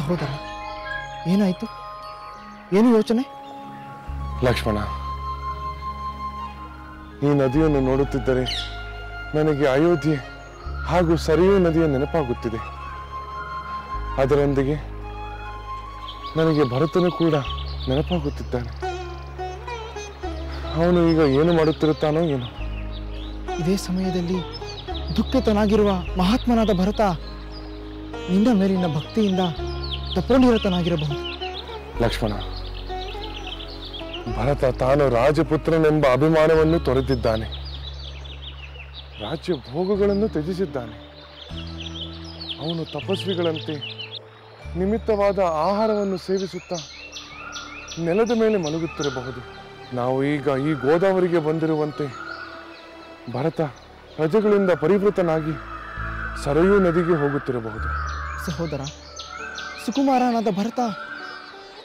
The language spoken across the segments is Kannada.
ಸಹೋದರ, ಏನಾಯಿತು? ಏನು ಯೋಚನೆ? ಲಕ್ಷ್ಮಣ, ಈ ನದಿಯನ್ನು ನೋಡುತ್ತಿದ್ದರೆ ನನಗೆ ಅಯೋಧ್ಯೆ ಹಾಗೂ ಸರಿಯೂ ನದಿಯ ನೆನಪಾಗುತ್ತಿದೆ. ಅದರೊಂದಿಗೆ ನನಗೆ ಭರತನು ಕೂಡ ನೆನಪಾಗುತ್ತಿದ್ದಾನೆ. ಅವನು ಈಗ ಏನು ಮಾಡುತ್ತಿರುತ್ತಾನೋ ಏನೋ. ಇದೇ ಸಮಯದಲ್ಲಿ ದುಃಖಿತನಾಗಿರುವ ಮಹಾತ್ಮನಾದ ಭರತ ನಿನ್ನ ಮೇಲಿನ ಭಕ್ತಿಯಿಂದ ತಪೋನಿರತನಾಗಿರಬಹುದು. ಲಕ್ಷ್ಮಣ, ಭರತ ತಾನು ರಾಜಪುತ್ರನೆಂಬ ಅಭಿಮಾನವನ್ನು ತೊರೆದಿದ್ದಾನೆ. ರಾಜ್ಯ ಭೋಗಗಳನ್ನು ತ್ಯಜಿಸಿದ್ದಾನೆ. ಅವನು ತಪಸ್ವಿಗಳಂತೆ ನಿಮಿತ್ತವಾದ ಆಹಾರವನ್ನು ಸೇವಿಸುತ್ತಾ ನೆಲದ ಮೇಲೆ ಮಲಗುತ್ತಿರಬಹುದು. ನಾವು ಈಗ ಈ ಗೋದಾವರಿಗೆ ಬಂದಿರುವಂತೆ ಭರತ ಪ್ರಜೆಗಳಿಂದ ಪರಿವೃತನಾಗಿ ಸರಯೂ ನದಿಗೆ ಹೋಗುತ್ತಿರಬಹುದು. ಸಹೋದರ, ಸುಕುಮಾರನಾದ ಭರತ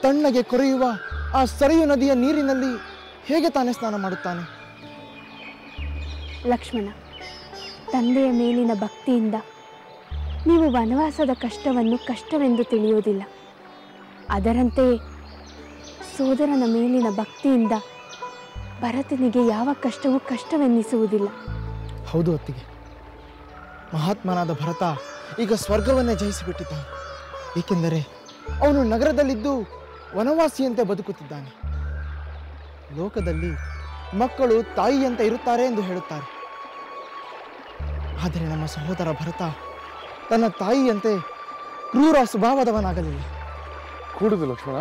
ತಣ್ಣಗೆ ಕೊರೆಯುವ ಆ ಸರಯೂ ನದಿಯ ನೀರಿನಲ್ಲಿ ಹೇಗೆ ತಾನೇ ಸ್ನಾನ ಮಾಡುತ್ತಾನೆ? ಲಕ್ಷ್ಮಣ, ತಂದೆಯ ಮೇಲಿನ ಭಕ್ತಿಯಿಂದ ನೀವು ವನವಾಸದ ಕಷ್ಟವನ್ನು ಕಷ್ಟವೆಂದು ತಿಳಿಯುವುದಿಲ್ಲ. ಅದರಂತೆಯೇ ಸೋದರನ ಮೇಲಿನ ಭಕ್ತಿಯಿಂದ ಭರತನಿಗೆ ಯಾವ ಕಷ್ಟವೂ ಕಷ್ಟವೆನ್ನಿಸುವುದಿಲ್ಲ. ಹೌದು ಅತ್ತಿಗೆ, ಮಹಾತ್ಮನಾದ ಭರತ ಈಗ ಸ್ವರ್ಗವನ್ನೇ ಜಯಿಸಿಬಿಟ್ಟಿದ್ದಾನೆ. ಏಕೆಂದರೆ ಅವನು ನಗರದಲ್ಲಿದ್ದು ವನವಾಸಿಯಂತೆ ಬದುಕುತ್ತಿದ್ದಾನೆ. ಲೋಕದಲ್ಲಿ ಮಕ್ಕಳು ತಾಯಿಯಂತೆ ಇರುತ್ತಾರೆ ಎಂದು ಹೇಳುತ್ತಾರೆ. ಆದರೆ ನಮ್ಮ ಸಹೋದರ ಭರತ ತನ್ನ ತಾಯಿಯಂತೆ ಕ್ರೂರ ಸ್ವಭಾವದವನಾಗಲಿಲ್ಲ. ಕೂಡುದು ಲಕ್ಷ್ಮಣ,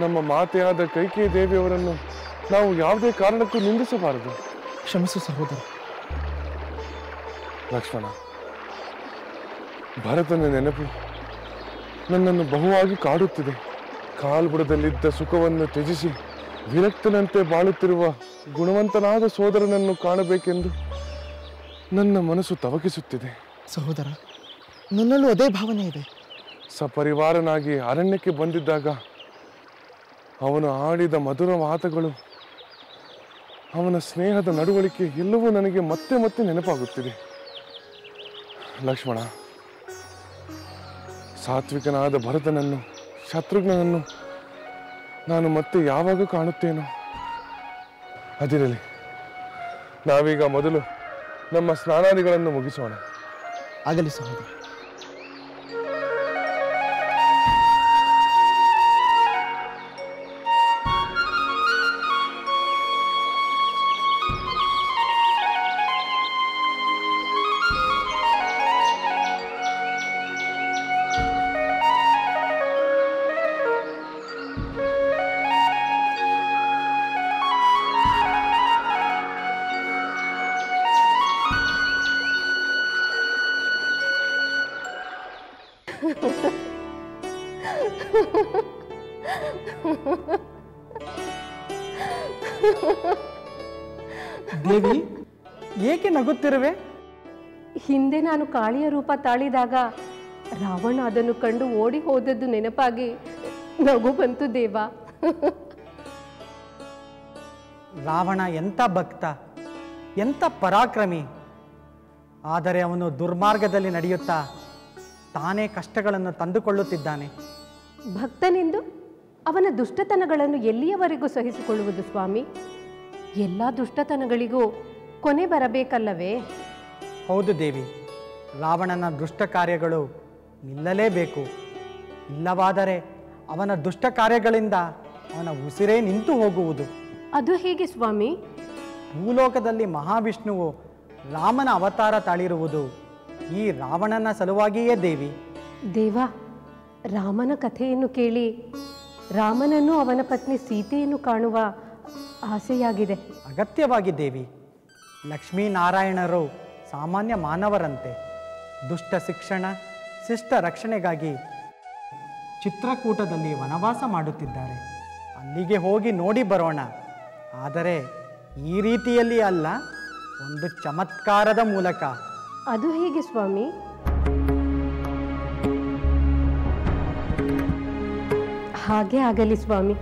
ನಮ್ಮ ಮಾತೆಯಾದ ಕೈಕೇಯಿ ದೇವಿಯವರನ್ನು ನಾವು ಯಾವುದೇ ಕಾರಣಕ್ಕೂ ನಿಂದಿಸಬಾರದು. ಕ್ಷಮಿಸು ಸಹೋದರ. ಲಕ್ಷ್ಮಣ, ಭರತನ ನೆನಪು ನನ್ನನ್ನು ಬಹುವಾಗಿ ಕಾಡುತ್ತಿದೆ. ಕಾಲ್ಬುಡದಲ್ಲಿದ್ದ ಸುಖವನ್ನು ತ್ಯಜಿಸಿ ವಿರಕ್ತನಂತೆ ಬಾಳುತ್ತಿರುವ ಗುಣವಂತನಾದ ಸೋದರನನ್ನು ಕಾಣಬೇಕೆಂದು ನನ್ನ ಮನಸ್ಸು ತವಕಿಸುತ್ತಿದೆ. ಸಹೋದರ, ನನ್ನಲ್ಲೂ ಅದೇ ಭಾವನೆ ಇದೆ. ಸಪರಿವಾರನಾಗಿ ಅರಣ್ಯಕ್ಕೆ ಬಂದಿದ್ದಾಗ ಅವನು ಆಡಿದ ಮಧುರ ಮಾತುಗಳು, ಅವನ ಸ್ನೇಹದ ನಡವಳಿಕೆ ಎಲ್ಲವೂ ನನಗೆ ಮತ್ತೆ ಮತ್ತೆ ನೆನಪಾಗುತ್ತಿದೆ. ಲಕ್ಷ್ಮಣ, ಸಾತ್ವಿಕನಾದ ಭರತನನ್ನು, ಶತ್ರುಘ್ನನನ್ನು ನಾನು ಮತ್ತೆ ಯಾವಾಗ ಕಾಣುತ್ತೇನೋ. ಅದಿರಲಿ, ನಾವೀಗ ಮೊದಲು ನಮ್ಮ ಸ್ನಾನಾದಿಗಳನ್ನು ಮುಗಿಸೋಣ. ಆಗಲಿ ಸಹೋದರ. ದೇವಿ, ಏಕೆ ನಗುತ್ತಿರುವೆ? ಹಿಂದೆ ನಾನು ಕಾಳಿಯ ರೂಪ ತಾಳಿದಾಗ ರಾವಣ ಅದನ್ನು ಕಂಡು ಓಡಿ ಹೋದದ್ದು ನೆನಪಾಗಿ ನಗು ಬಂತು ದೇವ. ರಾವಣ ಎಂಥ ಭಕ್ತ, ಎಂಥ ಪರಾಕ್ರಮಿ. ಆದರೆ ಅವನು ದುರ್ಮಾರ್ಗದಲ್ಲಿ ನಡೆಯುತ್ತಾ ತಾನೇ ಕಷ್ಟಗಳನ್ನು ತಂದುಕೊಳ್ಳುತ್ತಿದ್ದಾನೆ. ಭಕ್ತನೆಂದು ಅವನ ದುಷ್ಟತನಗಳನ್ನು ಎಲ್ಲಿಯವರೆಗೂ ಸಹಿಸಿಕೊಳ್ಳುವುದು ಸ್ವಾಮಿ? ಎಲ್ಲ ದುಷ್ಟತನಗಳಿಗೂ ಕೊನೆ ಬರಬೇಕಲ್ಲವೇ? ಹೌದು ದೇವಿ, ರಾವಣನ ದುಷ್ಟ ಕಾರ್ಯಗಳು ನಿಲ್ಲಲೇಬೇಕು. ಇಲ್ಲವಾದರೆ ಅವನ ದುಷ್ಟ ಕಾರ್ಯಗಳಿಂದ ಅವನ ಉಸಿರೇ ನಿಂತು ಹೋಗುವುದು. ಅದು ಹೇಗೆ ಸ್ವಾಮಿ? ಭೂಲೋಕದಲ್ಲಿ ಮಹಾವಿಷ್ಣುವು ರಾಮನ ಅವತಾರ ತಾಳಿರುವುದು ಈ ರಾವಣನ ಸಲುವಾಗಿಯೇ ದೇವಿ. ದೇವ, ರಾಮನ ಕಥೆಯನ್ನು ಕೇಳಿ ರಾಮನನ್ನು ಅವನ ಪತ್ನಿ ಸೀತೆಯನ್ನು ಕಾಣುವ ಆಸೆಯಾಗಿದೆ. ಅಗತ್ಯವಾಗಿ ದೇವಿ. ಲಕ್ಷ್ಮೀನಾರಾಯಣರು ಸಾಮಾನ್ಯ ಮಾನವರಂತೆ ದುಷ್ಟ ಶಿಕ್ಷಣ, ಶಿಷ್ಟ ರಕ್ಷಣೆಗಾಗಿ ಚಿತ್ರಕೂಟದಲ್ಲಿ ವನವಾಸ ಮಾಡುತ್ತಿದ್ದಾರೆ. ಅಲ್ಲಿಗೆ ಹೋಗಿ ನೋಡಿ ಬರೋಣ. ಆದರೆ ಈ ರೀತಿಯಲ್ಲಿ ಅಲ್ಲ, ಒಂದು ಚಮತ್ಕಾರದ ಮೂಲಕ. ಅದು ಹೇಗೆ ಸ್ವಾಮಿ? ಹಾಗೆ ಆಗಲಿ ಸ್ವಾಮಿ.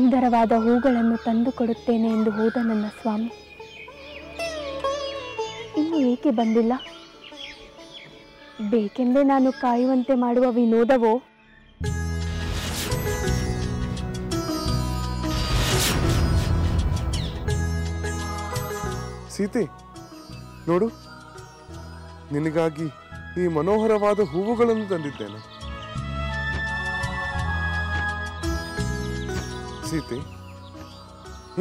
ಸುಂದರವಾದ ಹೂಗಳನ್ನು ತಂದು ಕೊಡುತ್ತೇನೆ ಎಂದು ಹೋದ ನನ್ನ ಸ್ವಾಮಿ ಇನ್ನು ಏಕೆ ಬಂದಿಲ್ಲ? ಬೇಕೆಂದೇ ನಾನು ಕಾಯುವಂತೆ ಮಾಡುವ ವಿನೋದವೋ? ಸೀತೆ, ನೋಡು, ನಿನಗಾಗಿ ಈ ಮನೋಹರವಾದ ಹೂವುಗಳನ್ನು ತಂದಿದ್ದೇನೆ. ಸೀತೆ,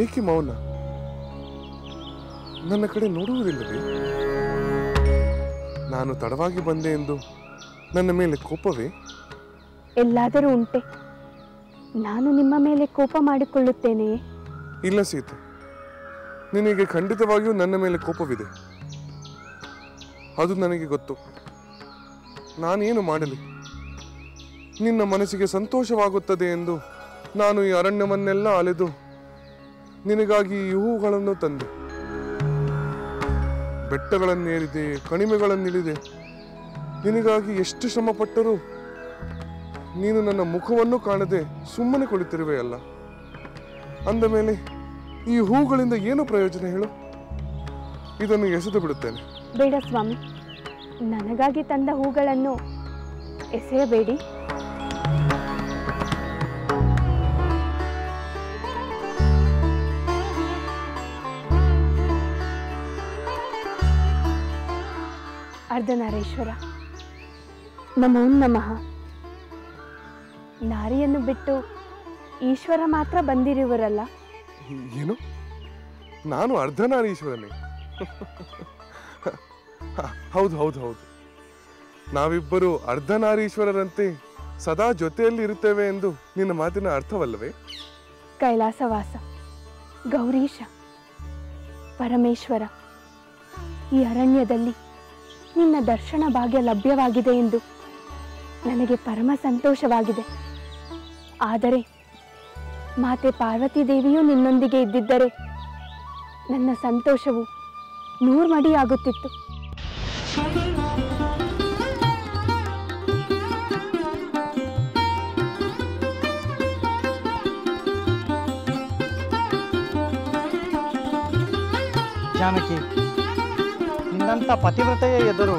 ಏಕೆ ಮೌನ? ನನ್ನ ಕಡೆ ನೋಡುವುದಿಲ್ಲವೇ? ನಾನು ತಡವಾಗಿ ಬಂದೆ ಎಂದು ನನ್ನ ಮೇಲೆ ಕೋಪವೇ? ಎಲ್ಲಾದರೂ ಉಂಟೆ? ನಾನು ನಿಮ್ಮ ಮೇಲೆ ಕೋಪ ಮಾಡಿಕೊಳ್ಳುತ್ತೇನೆಯೇ? ಇಲ್ಲ ಸೀತೆ, ನಿನಗೆ ಖಂಡಿತವಾಗಿಯೂ ನನ್ನ ಮೇಲೆ ಕೋಪವಿದೆ. ಅದು ನನಗೆ ಗೊತ್ತು. ನಾನೇನು ಮಾಡಲಿ? ನಿನ್ನ ಮನಸ್ಸಿಗೆ ಸಂತೋಷವಾಗುತ್ತದೆ ಎಂದು ನಾನು ಈ ಅರಣ್ಯವನ್ನೆಲ್ಲ ಅಲೆದು ನಿನಗಾಗಿ ಈ ಹೂವುಗಳನ್ನು ತಂದೆ. ಬೆಟ್ಟಗಳನ್ನೇರಿದೆ, ಕಣಿವೆಗಳನ್ನಿಳಿದೆ. ನಿನಗಾಗಿ ಎಷ್ಟು ಶ್ರಮಪಟ್ಟರೂ ನೀನು ನನ್ನ ಮುಖವನ್ನು ಕಾಣದೆ ಸುಮ್ಮನೆ ಕುಳಿತಿರುವೆಯಲ್ಲ. ಅಂದ ಮೇಲೆ ಈ ಹೂಗಳಿಂದ ಏನು ಪ್ರಯೋಜನ ಹೇಳು? ಇದನ್ನು ಎಸೆದು ಬಿಡುತ್ತೇನೆ. ಬೇಡ ಸ್ವಾಮಿ, ನನಗಾಗಿ ತಂದ ಹೂಗಳನ್ನು ಎಸೆಯಬೇಡಿ. ಅರ್ಧನಾರೀಶ್ವರ, ನಮೋ ನಮಃ. ನಾರಿಯನ್ನು ಬಿಟ್ಟು ಈಶ್ವರ ಮಾತ್ರ ಬಂದಿರುವರಲ್ಲ? ಏನು? ನಾನು ಅರ್ಧನಾರೀಶ್ವರನೇ? ಹೌದು ಹೌದು ಹೌದು, ನಾವಿಬ್ಬರು ಅರ್ಧನಾರೀಶ್ವರರಂತೆ ಸದಾ ಜೊತೆಯಲ್ಲಿ ಇರುತ್ತೇವೆ ಎಂದು ನಿನ್ನ ಮಾತಿನ ಅರ್ಥವಲ್ಲವೇ? ಕೈಲಾಸವಾಸ, ಗೌರೀಶ, ಪರಮೇಶ್ವರ, ಈ ಅರಣ್ಯದಲ್ಲಿ ನಿನ್ನ ದರ್ಶನ ಭಾಗ್ಯ ಲಭ್ಯವಾಗಿದೆ ಎಂದು ನನಗೆ ಪರಮ ಸಂತೋಷವಾಗಿದೆ. ಆದರೆ ಮಾತೆ ಪಾರ್ವತಿ ದೇವಿಯೂ ನಿನ್ನೊಂದಿಗೆ ಇದ್ದಿದ್ದರೆ ನನ್ನ ಸಂತೋಷವು ನೂರ್ಮಡಿಯಾಗುತ್ತಿತ್ತು. ಜಾನಕಿ, ನಿನ್ನಂಥ ಪತಿವ್ರತೆಯ ಎದುರು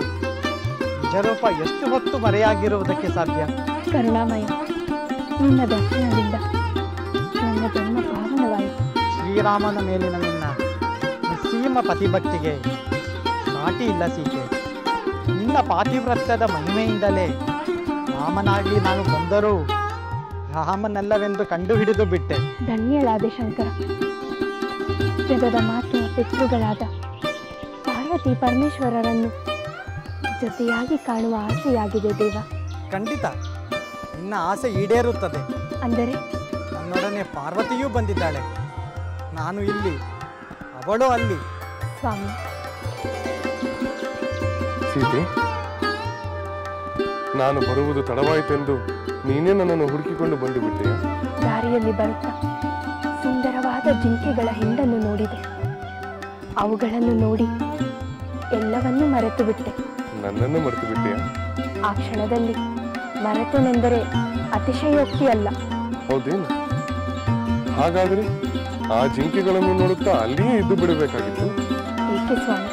ನಿಜರೂಪ ಎಷ್ಟು ಹೊತ್ತು ಮರೆಯಾಗಿರುವುದಕ್ಕೆ ಸಾಧ್ಯ? ಕರುಣಾಮಯ, ನಿನ್ನ ದರ್ಶನದಿಂದ ನನ್ನ ಜನ್ಮ ಪಾವನವಾಯಿತು. ಶ್ರೀರಾಮನ ಮೇಲಿನ ನಿನ್ನ ನಿಸ್ಸೀಮ ಪತಿಭಕ್ತಿಗೆ ಸಾಟಿ ಇಲ್ಲ ಸೀತೆ. ನಿನ್ನ ಪಾತಿವ್ರತ್ಯದ ಮಹಿಮೆಯಿಂದಲೇ ರಾಮನಾಗಿ ನಾನು ಬಂದರೂ ರಾಮನಲ್ಲವೆಂದು ಕಂಡುಹಿಡಿದು ಬಿಟ್ಟೆ. ಧನ್ಯಳಾದೆ ಶಂಕರ. ಜಗದ ಮಾತೆಯ ಪಿತೃಗಳಾದ ಪಾರ್ವತಿ ಪರಮೇಶ್ವರರನ್ನು ಜೊತೆಯಾಗಿ ಕಾಣುವ ಆಸೆಯಾಗಿದೆ ದೇವ. ಖಂಡಿತ ನಿನ್ನ ಆಸೆ ಈಡೇರುತ್ತದೆ. ಅಂದರೆ ನನ್ನೊಡನೆ ಪಾರ್ವತಿಯೂ ಬಂದಿದ್ದಾಳೆ. ನಾನು ಇಲ್ಲಿ, ಅವಳು ಅಲ್ಲಿ. ಸ್ವಾಮಿ, ಸೀತೆ, ನಾನು ಬರುವುದು ತಡವಾಯಿತೆಂದು ನೀನೇ ನನ್ನನ್ನು ಹುಡುಕಿಕೊಂಡು ಬಂದು ಬಿಟ್ಟೆಯಾ? ದಾರಿಯಲ್ಲಿ ಬರುತ್ತಾ ಸುಂದರವಾದ ಜಿಂಕೆಗಳ ಹಿಂಡನ್ನು ನೋಡಿದೆ. ಅವುಗಳನ್ನು ನೋಡಿ ಎಲ್ಲವನ್ನೂ ಮರೆತು ಬಿಟ್ಟೆ. ನನ್ನನ್ನು ಮರೆತು ಬಿಟ್ಟೆಯಾ? ಆ ಕ್ಷಣದಲ್ಲಿ ಮರೆತೆನೆಂದರೆ ಅತಿಶಯೋಕ್ತಿ ಅಲ್ಲ. ಹೌದೇನು? ಹಾಗಾದರೆ ಆ ಜಿಂಕೆಗಳನ್ನು ನೋಡುತ್ತಾ ಅಲ್ಲಿಯೇ ಇದ್ದು ಬಿಡಬೇಕಾಗಿತ್ತು. ಏಕೆ ಸ್ವಾಮಿ,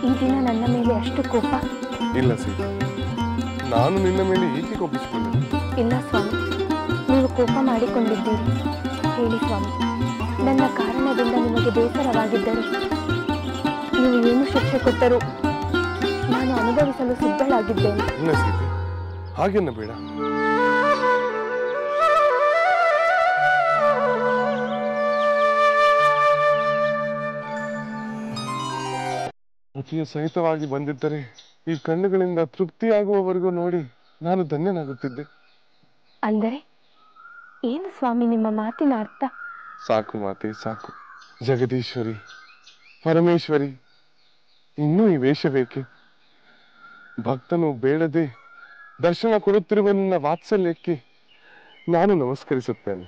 ಈ ದಿನ ನನ್ನ ಮೇಲೆ ಅಷ್ಟು ಕೋಪ? ಇಲ್ಲ ಸೀತೆ, ನಾನು ನಿನ್ನ ಮೇಲೆ ಏಕೆ ಕೋಪಿಸಿಕೊಂಡೆ? ಇಲ್ಲ ಸ್ವಾಮಿ, ನೀವು ಕೋಪ ಮಾಡಿಕೊಂಡಿದ್ದೀರಿ. ಹೇಳಿ ಸ್ವಾಮಿ, ನನ್ನ ಕಾರಣದಿಂದ ನಿಮಗೆ ಬೇಸರವಾಗಿದ್ದರೆ ನೀವು ಏನು ಶಿಕ್ಷೆ ಕೊಟ್ಟರೂ ನಾನು ಅನುಭವಿಸಲು ಸಿದ್ಧಳಾಗಿದ್ದೇನೆ. ಇಲ್ಲ ಸೀತೆ, ಹಾಗೆನ್ನ ಬೇಡ. ಪತಿಯ ಸಹಿತವಾಗಿ ಬಂದಿದ್ದರೆ ಈ ಕಣ್ಣುಗಳಿಂದ ತೃಪ್ತಿಯಾಗುವವರೆಗೂ ನೋಡಿ ನಾನು ಧನ್ಯನಾಗುತ್ತಿದ್ದೆ. ಅಂದರೆ ಏನು ಸ್ವಾಮಿ ನಿಮ್ಮ ಮಾತಿನ ಅರ್ಥ? ಸಾಕು ಮಾತೆ, ಸಾಕು. ಜಗದೀಶ್ವರಿ, ಪರಮೇಶ್ವರಿ, ಇನ್ನೂ ಈ ವೇಷ ಬೇಕೆ? ಭಕ್ತನು ಬೇಡದೆ ದರ್ಶನ ಕೊಡುತ್ತಿರುವ ನಿನ್ನ ವಾತ್ಸಲ್ಯಕ್ಕೆ ನಾನು ನಮಸ್ಕರಿಸುತ್ತೇನೆ.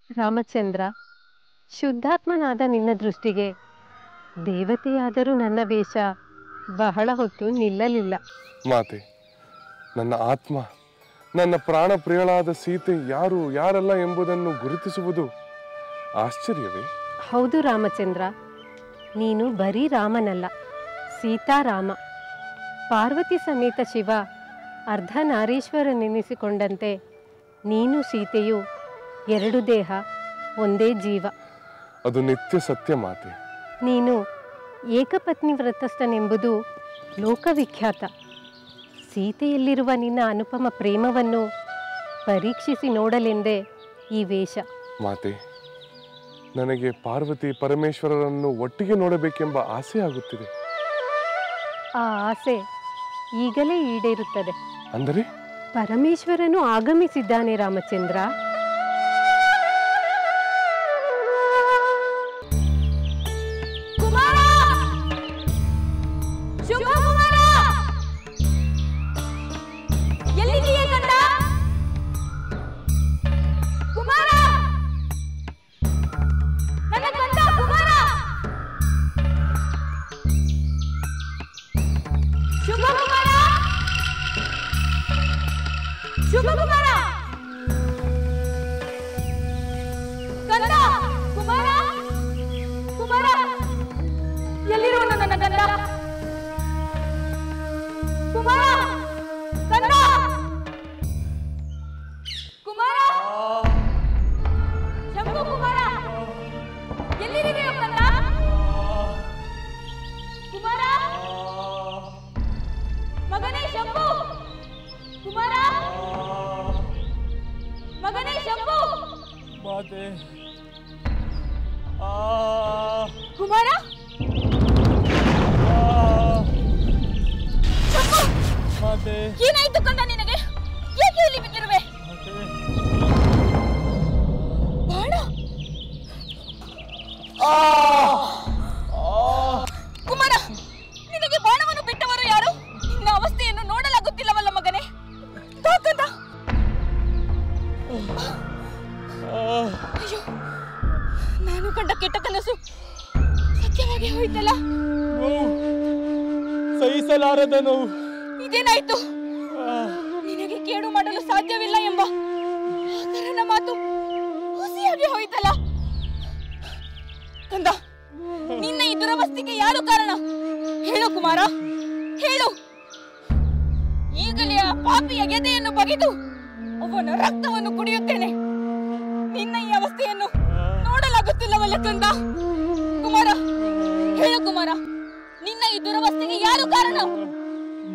ರಾಮಚಂದ್ರ, ಶುದ್ಧಾತ್ಮನಾದ ನಿನ್ನ ದೃಷ್ಟಿಗೆ ದೇವತೆಯಾದರೂ ನನ್ನ ವೇಷ ಬಹಳ ಹೊತ್ತು ನಿಲ್ಲಲಿಲ್ಲ. ಮಾತೆ, ನನ್ನ ಆತ್ಮ, ನನ್ನ ಪ್ರಾಣ ಪ್ರಿಯಳಾದ ಸೀತೆ ಯಾರು ಯಾರಲ್ಲ ಎಂಬುದನ್ನು ಗುರುತಿಸುವುದು ಆಶ್ಚರ್ಯವೇ? ಹೌದು ರಾಮಚಂದ್ರ, ನೀನು ಬರೀ ರಾಮನಲ್ಲ, ಸೀತಾರಾಮ. ಪಾರ್ವತಿ ಸಮೇತ ಶಿವ ಅರ್ಧನಾರೀಶ್ವರನೆನಿಸಿಕೊಂಡಂತೆ ನೀನು ಸೀತೆಯು ಎರಡು ದೇಹ ಒಂದೇ ಜೀವ. ಅದು ನಿತ್ಯ ಸತ್ಯ ಮಾತೆ. ನೀನು ಏಕಪತ್ನಿ ವ್ರತಸ್ಥನೆಂಬುದು ಲೋಕವಿಖ್ಯಾತ. ಸೀತೆಯಲ್ಲಿರುವ ನಿನ್ನ ಅನುಪಮ ಪ್ರೇಮವನ್ನು ಪರೀಕ್ಷಿಸಿ ನೋಡಲೆಂದೇ ಈ ವೇಷ. ಮಾತೆ, ನನಗೆ ಪಾರ್ವತಿ ಪರಮೇಶ್ವರರನ್ನು ಒಟ್ಟಿಗೆ ನೋಡಬೇಕೆಂಬ ಆಸೆ ಆಗುತ್ತಿದೆ. ಆ ಆಸೆ ಈಗಲೇ ಈಡೇರುತ್ತದೆ. ಅಂದರೆ ಪರಮೇಶ್ವರನು ಆಗಮಿಸಿದ್ದಾನೆ ರಾಮಚಂದ್ರ. ಏನಾಯ್ತು ಕಂದ ನಿನಗೆ? ಏಕೆ ಇಲ್ಲಿ ಬಿದ್ದಿರುವೆ? ಬಾಣ? ಕುಮಾರ, ನಿನಗೆ ಬಾಣವನ್ನು ಬಿಟ್ಟವರು ಯಾರು? ನಿನ್ನ ಅವಸ್ಥೆಯನ್ನು ನೋಡಲಾಗುತ್ತಿಲ್ಲವಲ್ಲ ಮಗನೇ. ಕಂದ, ಅಯ್ಯೋ, ನಾನು ಕಂಡ ಕೆಟ್ಟ ಕನಸು ಸತ್ಯವಾಗಿ ಹೋಯ್ತಲ್ಲ. ಸಹಿಸಲಾರದ ನೋವು. ಇದೇನಾಯ್ತು? ನಿನಗೆ ಕೇಡು ಮಾಡಲು ಸಾಧ್ಯವಿಲ್ಲ ಎಂಬ ಆತರನ ಮಾತು ಹುಸಿಯಾಗಿ ಹೋಯ್ತಲ್ಲ. ಕಂದ, ನಿನ್ನ ಈ ದುರವಸ್ಥೆಗೆ ಯಾರು ಕಾರಣ? ಹೇಳು ಕುಮಾರ, ಹೇಳು. ಈಗಲೇ ಆ ಪಾಪಿಯ ಗೆದೆಯನ್ನು ಬಗೆದು ಅವನ ರಕ್ತವನ್ನು ಕುಡಿಯುತ್ತೇನೆ. ನಿನ್ನ ಈ ಅವಸ್ಥೆಯನ್ನು ನೋಡಲಾಗುತ್ತಿಲ್ಲವಲ್ಲ ಕಂದ. ಕುಮಾರ, ಹೇಳು ಕುಮಾರ, ನಿನ್ನ ಈ ದುರವಸ್ಥೆಗೆ ಯಾರು ಕಾರಣ?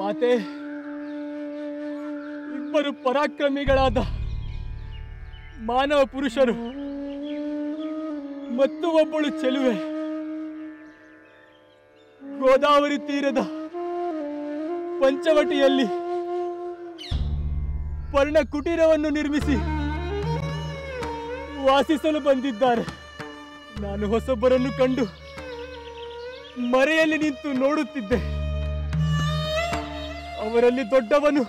ಮಾತೆ, ಇಬ್ಬರು ಪರಾಕ್ರಮಿಗಳಾದ ಮಾನವ ಪುರುಷರು ಮತ್ತು ಒಬ್ಬಳು ಚೆಲುವೆ ಗೋದಾವರಿ ತೀರದ ಪಂಚವಟಿಯಲ್ಲಿ ಪರ್ಣ ಕುಟೀರವನ್ನು ನಿರ್ಮಿಸಿ ವಾಸಿಸಲು ಬಂದಿದ್ದಾರೆ. ನಾನು ಹೊಸಬರನ್ನು ಕಂಡು ಮರೆಯಲ್ಲಿ ನಿಂತು ನೋಡುತ್ತಿದ್ದೆ. ಅವರಲ್ಲಿ ದೊಡ್ಡವನು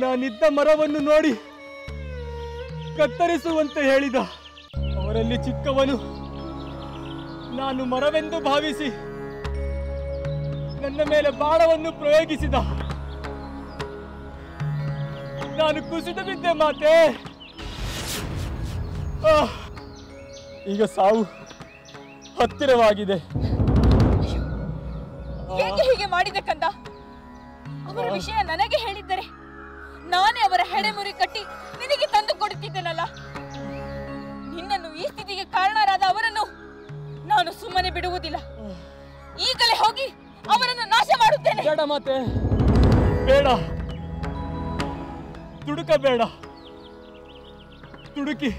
ನಾನಿದ್ದ ಮರವನ್ನು ನೋಡಿ ಕತ್ತರಿಸುವಂತೆ ಹೇಳಿದ. ಅವರಲ್ಲಿ ಚಿಕ್ಕವನು ನಾನು ಮರವೆಂದು ಭಾವಿಸಿ ನನ್ನ ಮೇಲೆ ಬಾಣವನ್ನು ಪ್ರಯೋಗಿಸಿದ. ನಾನು ಕುಸಿದು ಬಿದ್ದೆ ಮಾತೆ. ಈಗ ಸಾವು ಹತ್ತಿರವಾಗಿದೆ. ಏಕೆ ಹೀಗೆ ಮಾಡಿದೆ ಕಂದ? ಅವರ ವಿಷಯ ನನಗೆ ಹೇಳಿದ್ದರೆ ನಾನೇ ಅವರ ಹೆಡೆಮುರಿ ಕಟ್ಟಿ ನಿನಗೆ ತಂದು ಕೊಡುತ್ತಿದ್ದೇನಲ್ಲ. ನಿನ್ನನ್ನು ಈ ಸ್ಥಿತಿಗೆ ಕಾರಣರಾದ ಅವರನ್ನು ನಾನು ಸುಮ್ಮನೆ ಬಿಡುವುದಿಲ್ಲ. ಈಗಲೇ ಹೋಗಿ ಅವರನ್ನು ನಾಶ ಮಾಡುತ್ತೇನೆ. ಬೇಡ ಮಾತೆ, ಬೇಡ. ತುಡುಕಬೇಡ. ತುಡುಕಿ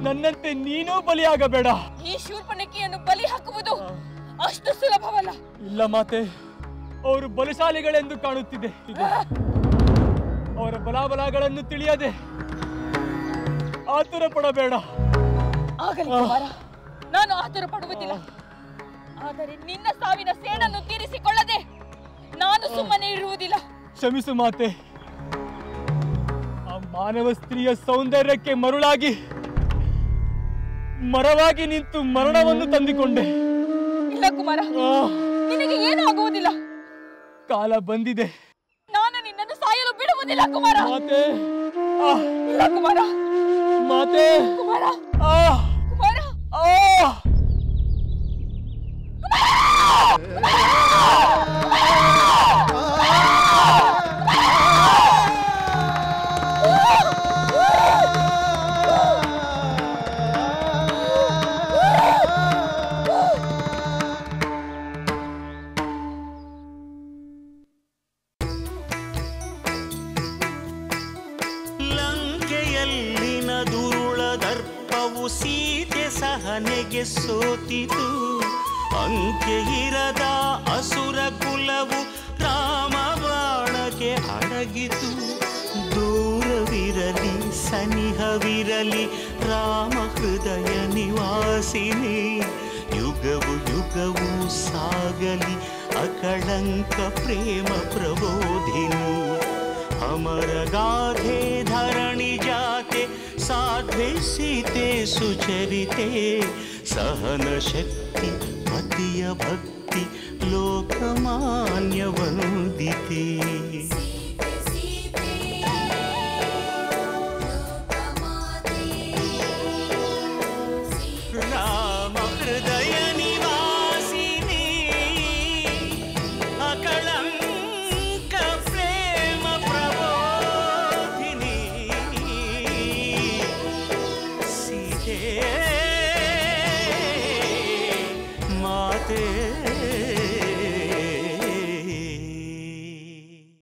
ನನ್ನಂತೆ ನೀನೂ ಬಲಿಯಾಗಬೇಡ. ಈ ಶೂರ್ಪನಖಿಯನ್ನು ಬಲಿ ಹಾಕುವುದು ಅಷ್ಟು ಸುಲಭವಲ್ಲ. ಇಲ್ಲ ಮಾತೆ, ಅವರು ಬಲಶಾಲಿಗಳೆಂದು ಕಾಣುತ್ತಿದೆ. ಅವರ ಬಲಾಬಲಗಳನ್ನು ತಿಳಿಯದೆ ಆತುರ ಪಡಬೇಡ. ಆಗಲಿ ಕುಮಾರ, ನಾನು ಆತುರ ಪಡುವುದಿಲ್ಲ. ಆದರೆ ನಿನ್ನ ಸಾವಿನ ಸೇಡನ್ನು ತೀರಿಸಿಕೊಳ್ಳದೆ ನಾನು ಸುಮ್ಮನೆ ಇರುವುದಿಲ್ಲ. ಕ್ಷಮಿಸು ಮಾತೆ. ಆ ಮಾನವ ಸ್ತ್ರೀಯ ಸೌಂದರ್ಯಕ್ಕೆ ಮರುಳಾಗಿ ಮರವಾಗಿ ನಿಂತು ಮರಣವನ್ನು ತಂದುಕೊಂಡೆ. ಇಲ್ಲ ಕುಮಾರ, ನಿನಗೆ ಏನೂ ಆಗುವುದಿಲ್ಲ. ಕಾಲ ಬಂದಿದೆ. ನಾನು ನಿನ್ನನ್ನು ಸಾಯಲು ಬಿಡುವುದಿಲ್ಲ ಕುಮಾರ. ಮಾತೆ, ಇಲ್ಲ ಕುಮಾರ. ಮಾತೆ, ಕುಮಾರ, ಕುಮಾರ, ಲಂಕೆಯಲ್ಲಿನ ದುರುಳ ದರ್ಪವು ಸೀತೆ ಸಹನೆಗೆ ಸೋತಿತು. ಅಂಕೆ ಇರದ ಅಸುರ ಕುಲವು ರಾಮ ಬಾಣಕ್ಕೆ ಅಡಗಿತು. ದೂರವಿರಲಿ ಸನಿಹವಿರಲಿ ರಾಮ ಹೃದಯ ನಿವಾಸಿನಿ. ಯುಗವು ಯುಗವು ಸಾಗಲಿ ಅಕಳಂಕ ಪ್ರೇಮ ಪ್ರಬೋಧಿನಿ. ಅಮರ ಗಾಧೆ ಧರಣಿ ಜಾತೆ ಸಾಧ್ವೆ ಸೀತೆ ಸುಚರಿತೆ. ಸಹನ ಶಕ್ತಿ ಪತಿಯ ಭಕ್ತಿ ಲೋಕಮಾನ್ಯ ವಂದಿತೆ.